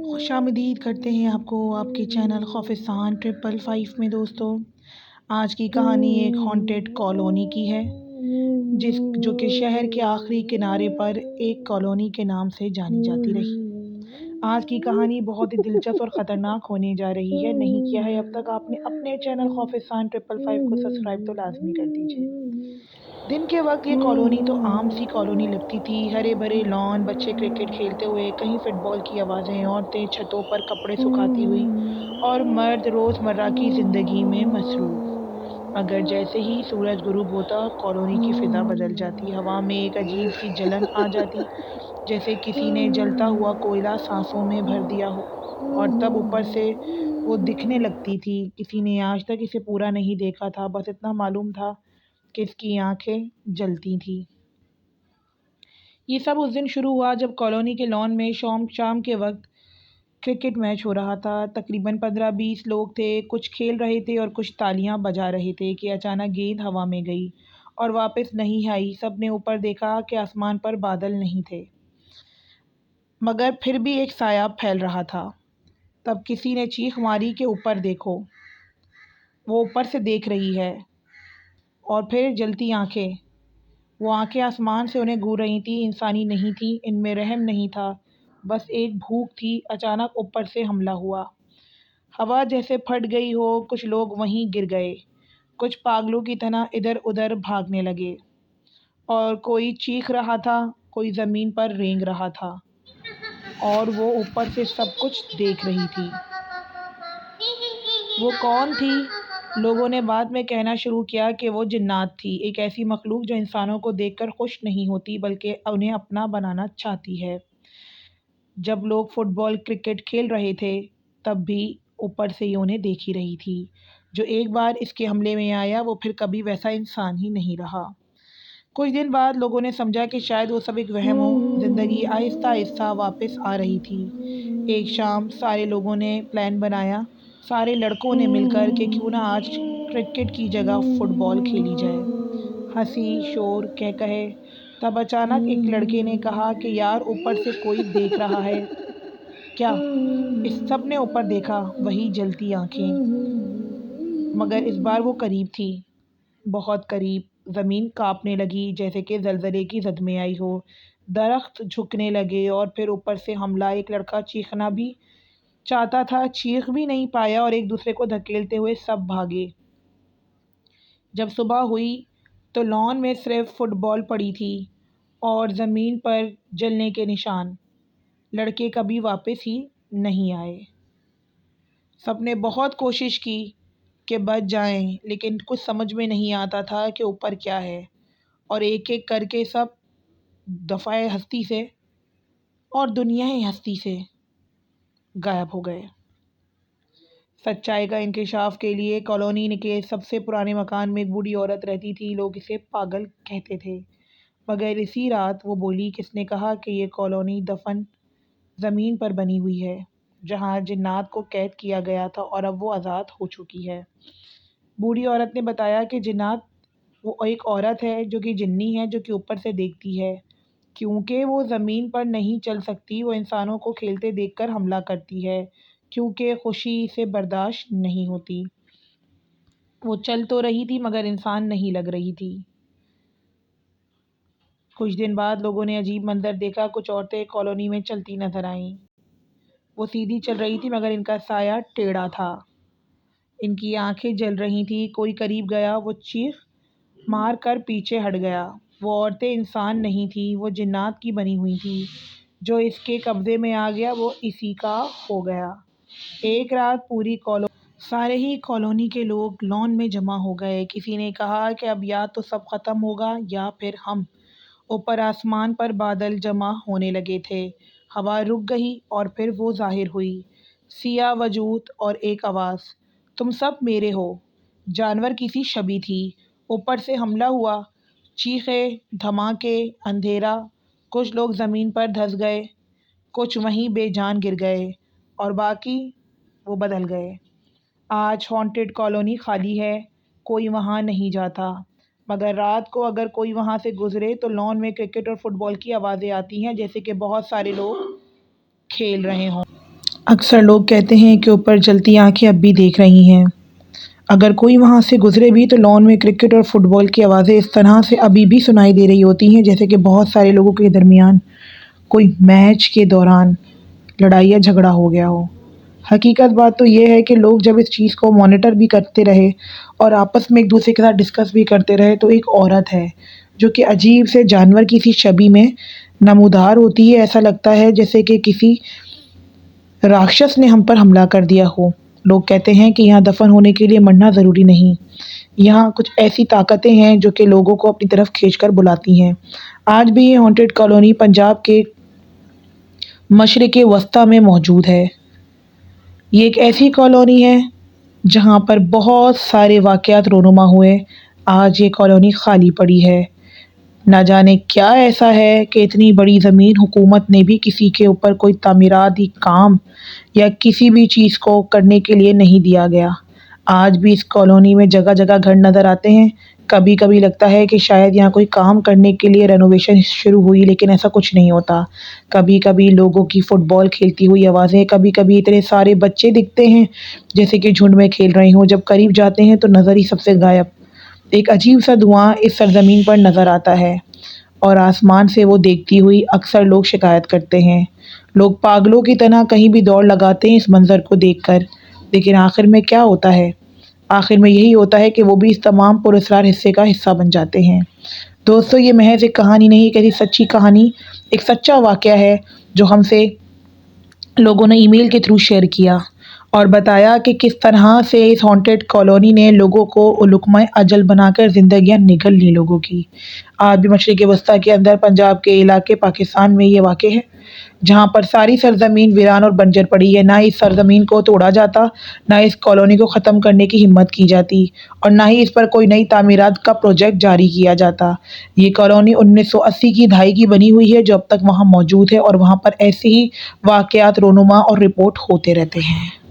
خوشامدید کرتے ہیں آپ کو آپ کے چینل خوفستان 555 میں دوستوں۔ آج کی کہانی ایک ہانٹیڈ کالونی کی ہے جو کہ شہر کے آخری کنارے پر ایک کالونی کے نام سے جانی جاتی رہی۔ آج کی کہانی بہت ہی دلچسپ اور خطرناک ہونے جا رہی ہے۔ نہیں کیا ہے اب تک آپ نے اپنے چینل خوفستان 555 کو سبسکرائب تو لازمی کر دیجیے۔ دن کے وقت یہ کالونی تو عام سی کالونی لگتی تھی، ہرے بھرے لان، بچے کرکٹ کھیلتے ہوئے، کہیں فٹ بال کی آوازیں، عورتیں چھتوں پر کپڑے سکھاتی ہوئی اور مرد روز مرہ کی زندگی میں مصروف۔ مگر جیسے ہی سورج غروب ہوتا کالونی کی فضا بدل جاتی، ہوا میں ایک عجیب سی جلن آ جاتی، جیسے کسی نے جلتا ہوا کوئلہ سانسوں میں بھر دیا ہو، اور تب اوپر سے وہ دکھنے لگتی تھی۔ کسی نے آج تک اسے پورا نہیں دیکھا تھا، بس اتنا معلوم تھا کہ اس کی آنکھیں جلتی تھیں۔ یہ سب اس دن شروع ہوا جب کالونی کے لان میں شام کے وقت کرکٹ میچ ہو رہا تھا۔ تقریباً 15-20 لوگ تھے، کچھ کھیل رہے تھے اور کچھ تالیاں بجا رہے تھے کہ اچانک گیند ہوا میں گئی اور واپس نہیں آئی۔ سب نے اوپر دیکھا کہ آسمان پر بادل نہیں تھے، مگر پھر بھی ایک سایہ پھیل رہا تھا۔ تب کسی نے چیخ ماری کہ اوپر دیکھو، وہ اوپر سے دیکھ رہی ہے۔ اور پھر جلتی آنکھیں، وہ آنکھیں آسمان سے انہیں گھور رہی تھیں، انسانی نہیں تھیں، ان میں رحم نہیں تھا، بس ایک بھوک تھی۔ اچانک اوپر سے حملہ ہوا، ہوا جیسے پھٹ گئی ہو، کچھ لوگ وہیں گر گئے، کچھ پاگلوں کی طرح ادھر ادھر بھاگنے لگے، اور کوئی چیخ رہا تھا، کوئی زمین پر رینگ رہا تھا، اور وہ اوپر سے سب کچھ دیکھ رہی تھی۔ وہ کون تھی؟ لوگوں نے بعد میں کہنا شروع کیا کہ وہ جنات تھی، ایک ایسی مخلوق جو انسانوں کو دیکھ کر خوش نہیں ہوتی بلکہ انہیں اپنا بنانا چاہتی ہے۔ جب لوگ فٹ بال کرکٹ کھیل رہے تھے تب بھی اوپر سے یہ انہیں دیکھ ہی رہی تھی۔ جو ایک بار اس کے حملے میں آیا وہ پھر کبھی ویسا انسان ہی نہیں رہا۔ کچھ دن بعد لوگوں نے سمجھا کہ شاید وہ سب ایک وہم ہو۔ زندگی آہستہ آہستہ واپس آ رہی تھی۔ ایک شام سارے لوگوں نے پلان بنایا، سارے لڑکوں نے مل کر کہ کیوں نہ آج کرکٹ کی جگہ فٹ بال کھیلی جائے۔ ہنسی، شور، کہے، تب اچانک ایک لڑکے نے کہا کہ یار اوپر سے کوئی دیکھ رہا ہے کیا؟ اس سب نے اوپر دیکھا، وہی جلتی آنکھیں، مگر اس بار وہ قریب تھی، بہت قریب۔ زمین کانپنے لگی جیسے کہ زلزلے کی زد میں آئی ہو، درخت جھکنے لگے، اور پھر اوپر سے حملہ۔ ایک لڑکا چیخنا بھی چاہتا تھا، چیخ بھی نہیں پایا، اور ایک دوسرے کو دھکیلتے ہوئے سب بھاگے۔ جب صبح ہوئی تو لان میں صرف فٹ بال پڑی تھی اور زمین پر جلنے کے نشان۔ لڑکے کبھی واپس ہی نہیں آئے۔ سب نے بہت کوشش کی کہ بچ جائیں، لیکن کچھ سمجھ میں نہیں آتا تھا کہ اوپر کیا ہے، اور ایک ایک کر کے سب دفعہ ہستی سے اور دنیا ہستی سے غائب ہو گئے۔ سچائی کا انکشاف کے لیے کالونی کے سب سے پرانے مکان میں ایک بوڑھی عورت رہتی تھی۔ لوگ اسے پاگل کہتے تھے، مگر اسی رات وہ بولی، کس نے کہا کہ یہ کالونی دفن زمین پر بنی ہوئی ہے جہاں جنات کو قید کیا گیا تھا، اور اب وہ آزاد ہو چکی ہے۔ بوڑھی عورت نے بتایا کہ جنات وہ ایک عورت ہے جو کہ جنی ہے، جو کہ اوپر سے دیکھتی ہے۔ کیونکہ وہ زمین پر نہیں چل سکتی، وہ انسانوں کو کھیلتے دیکھ کر حملہ کرتی ہے، کیونکہ خوشی اسے برداشت نہیں ہوتی۔ وہ چل تو رہی تھی مگر انسان نہیں لگ رہی تھی۔ کچھ دن بعد لوگوں نے عجیب منظر دیکھا، کچھ عورتیں کالونی میں چلتی نظر آئیں۔ وہ سیدھی چل رہی تھی مگر ان کا سایہ ٹیڑھا تھا، ان کی آنکھیں جل رہی تھیں۔ کوئی قریب گیا، وہ چیخ مار کر پیچھے ہٹ گیا۔ وہ عورتیں انسان نہیں تھیں، وہ جنات کی بنی ہوئی تھیں۔ جو اس کے قبضے میں آ گیا وہ اسی کا ہو گیا۔ ایک رات پوری سارے ہی کالونی کے لوگ لان میں جمع ہو گئے۔ کسی نے کہا کہ اب یا تو سب ختم ہوگا یا پھر ہم۔ اوپر آسمان پر بادل جمع ہونے لگے تھے، ہوا رک گئی اور پھر وہ ظاہر ہوئی، سیاہ وجود اور ایک آواز، تم سب میرے ہو۔ جانور کی سی شبیہ تھی۔ اوپر سے حملہ ہوا، چیخیں، دھماکے، اندھیرا، کچھ لوگ زمین پر دھنس گئے، کچھ وہیں بے جان گر گئے، اور باقی وہ بدل گئے۔ آج ہانٹڈ کالونی خالی ہے، کوئی وہاں نہیں جاتا، مگر رات کو اگر کوئی وہاں سے گزرے تو لان میں کرکٹ اور فٹ بال کی آوازیں آتی ہیں، جیسے کہ بہت سارے لوگ کھیل رہے ہوں۔ اکثر لوگ کہتے ہیں کہ اوپر جلتی آنکھیں اب بھی دیکھ رہی ہیں۔ اگر کوئی وہاں سے گزرے بھی تو لان میں کرکٹ اور فٹ بال کی آوازیں اس طرح سے ابھی بھی سنائی دے رہی ہوتی ہیں جیسے کہ بہت سارے لوگوں کے درمیان کوئی میچ کے دوران لڑائی یا جھگڑا ہو گیا ہو۔ حقیقت بات تو یہ ہے کہ لوگ جب اس چیز کو مانیٹر بھی کرتے رہے اور آپس میں ایک دوسرے کے ساتھ ڈسکس بھی کرتے رہے تو ایک عورت ہے جو کہ عجیب سے جانور کی سی شبیہ میں نمودار ہوتی ہے۔ ایسا لگتا ہے جیسے کہ کسی راکشس نے ہم پر حملہ کر دیا ہو۔ لوگ کہتے ہیں کہ یہاں دفن ہونے کے لیے مرنا ضروری نہیں، یہاں کچھ ایسی طاقتیں ہیں جو کہ لوگوں کو اپنی طرف کھینچ کر بلاتی ہیں۔ آج بھی یہ ہانٹڈ کالونی پنجاب کے مشرق وسطیٰ میں موجود ہے۔ یہ ایک ایسی کالونی ہے جہاں پر بہت سارے واقعات رونما ہوئے۔ آج یہ کالونی خالی پڑی ہے۔ نہ جانے کیا ایسا ہے کہ اتنی بڑی زمین حکومت نے بھی کسی کے اوپر کوئی تعمیراتی کام یا کسی بھی چیز کو کرنے کے لیے نہیں دیا گیا۔ آج بھی اس کالونی میں جگہ جگہ گھر نظر آتے ہیں۔ کبھی کبھی لگتا ہے کہ شاید یہاں کوئی کام کرنے کے لیے رینوویشن شروع ہوئی، لیکن ایسا کچھ نہیں ہوتا۔ کبھی کبھی لوگوں کی فٹ بال کھیلتی ہوئی آوازیں، کبھی کبھی اتنے سارے بچے دکھتے ہیں جیسے کہ جھنڈ میں کھیل رہے ہوں، جب قریب جاتے ہیں تو نظر ہی سب سے غائب۔ ایک عجیب سا دھواں اس سرزمین پر نظر آتا ہے اور آسمان سے وہ دیکھتی ہوئی اکثر لوگ شکایت کرتے ہیں۔ لوگ پاگلوں کی طرح کہیں بھی دوڑ لگاتے ہیں اس منظر کو دیکھ کر، لیکن آخر میں کیا ہوتا ہے؟ آخر میں یہی ہوتا ہے کہ وہ بھی اس تمام پراسرار حصے کا حصہ بن جاتے ہیں۔ دوستو، یہ محض ایک کہانی نہیں، ایک ایسی سچی کہانی، ایک سچا واقعہ ہے جو ہم سے لوگوں نے ای میل کے تھرو شیئر کیا اور بتایا کہ کس طرح سے اس ہانٹڈ کالونی نے لوگوں کو لقمہ اجل بنا کر زندگیاں نگل لی لوگوں کی۔ آج بھی مشرق وسطیٰ کے اندر پنجاب کے علاقے پاکستان میں یہ واقع ہے، جہاں پر ساری سرزمین ویران اور بنجر پڑی ہے۔ نہ اس سرزمین کو توڑا جاتا، نہ اس کالونی کو ختم کرنے کی ہمت کی جاتی، اور نہ ہی اس پر کوئی نئی تعمیرات کا پروجیکٹ جاری کیا جاتا۔ یہ کالونی 1980 کی دہائی کی بنی ہوئی ہے جو اب تک وہاں موجود ہے، اور وہاں پر ایسے ہی واقعات رونما اور رپورٹ ہوتے رہتے ہیں۔